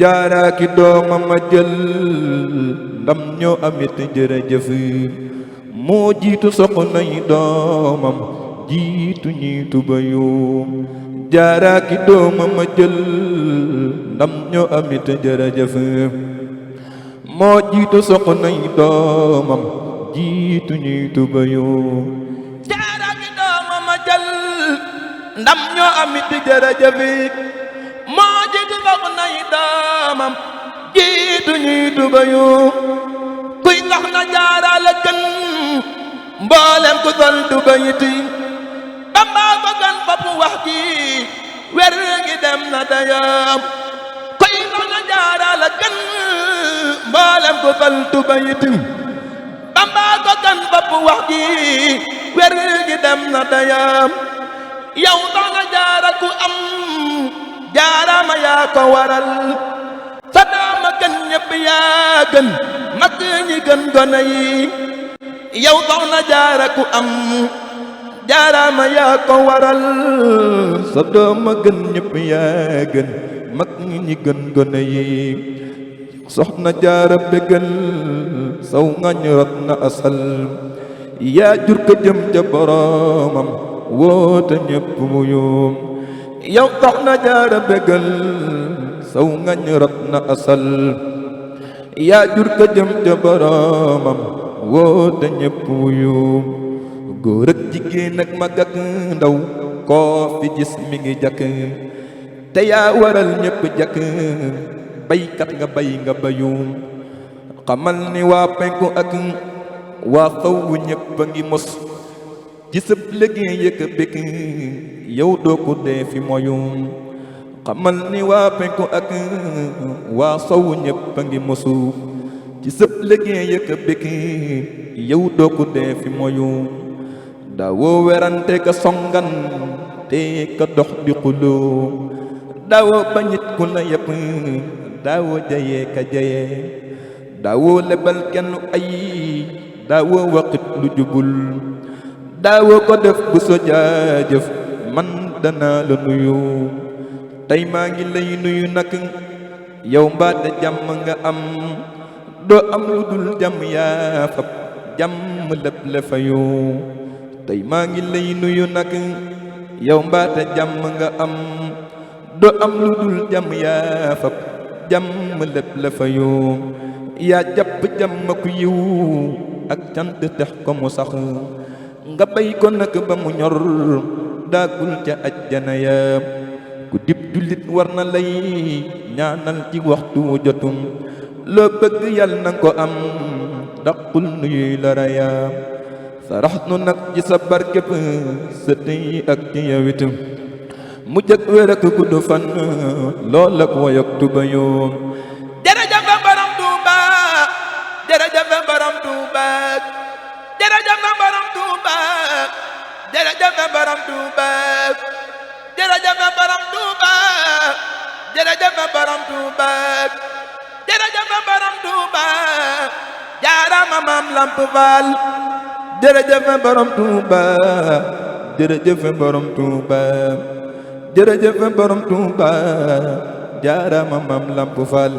jaara ki doomam ma jël ndam ñoo amit jërëjëf moo jiitu soxna yi doomam jiitu ñiitu bayum jaara ki doomam ma jël ndam ñoo amit jërëjëf moo jiitu soxna yi doomam jiitu ñiitu bayum jaara ki doomam ma jël ndam ñoo amit jërëjëf moo jiitu soxna yi doomam jiitu ñiitu bayum kuy soxna jaara la gën mboolem ku sol du bayiti Bamba ko gën bopp wax ji wer gi dem na dayam kuy soxna jaara la gën mboolem ku sol du bayiti Bamba ko gën bopp wax ji wer gi dem na dayam yow soxna jaara ku am jaarama yaa ko waral sa dooma gën ñëpp yaa gën mag ñi gën gone yi yow soxna jaara ku am jaarama yaa ko waral sa dooma gën ñëpp yaa gën mag ñi gën gone yi soxna jaara bégal saw ngañ rot na asal yaa jur ko jëm ca boromam woote ñëpp muyum yow soxna jaara bégal saw ngañ rot na asal yaa jur ko jëm ca boromam woote ñëpp wuyum góor ak jigéen ak mag ak ndaw koo fi gis mi ngi jakk te yaa waral ñëpp jakk baykat nga bay nga bayum xamal ni waa penku ak waa xawwu ñëpp a ngi mos ci sëb liggéey yëkk békk yow doo ko dee fi moyum xamal ni waa penku ak waa sowu ñëpp a ngi mosu ci sëb liggéey yëkk békk yow doo ko dee fi moyum daawoo werante ka songan te ka dox di xuloo daawoo bañit ku la yëpp daawoo jayee ka jayee daawoo lebal kenn ay daawoo waxit lu jubul daawoo ko def bu so jaajëf man danaa la nuyu tey maa ngi lay nuyu nag yow mbaate jàmm nga am doo am lu dul jàmm yaa fab jàmm lépp la fayu tey maa ngi lay nuyu nag yow mbaate jàmm nga am doo am lu dul jàmm yaa fab jàmm lépp la fayu yaa jàpp jàmm ku yiw ak cant tex ko mu sax nga bay ko nag ba mu ñor daagul ca ajjana ya ku dib jullit war na lay ñaanal ci waxtu jotum loo bëgg yàlla na ko am daqul nuyu la raya sarax nu nag ci sa barkeb sa tey ak ci yowitum mu jëkk wér ak gudd fan lool ak woyok tubayum jërëjëf borom Tuuba jërëjëf borom Tuuba jërëjëf borom Tuuba jërëjëf borom Tuuba jërëjëf borom Tuuba jërëjëf borom Tuuba jërëjëf borom Tuuba jaarama maam Lamp Faal jërëjëf borom Tuuba jërëjëf borom Tuuba jërëjëf borom Tuuba jaarama maam Lamp Faal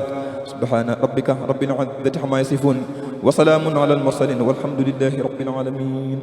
subhaana rabbika rabbil izzati ammaa yasifuun wa salaamun alal mursaliin walhamdulillaahi rabbil aalamiin.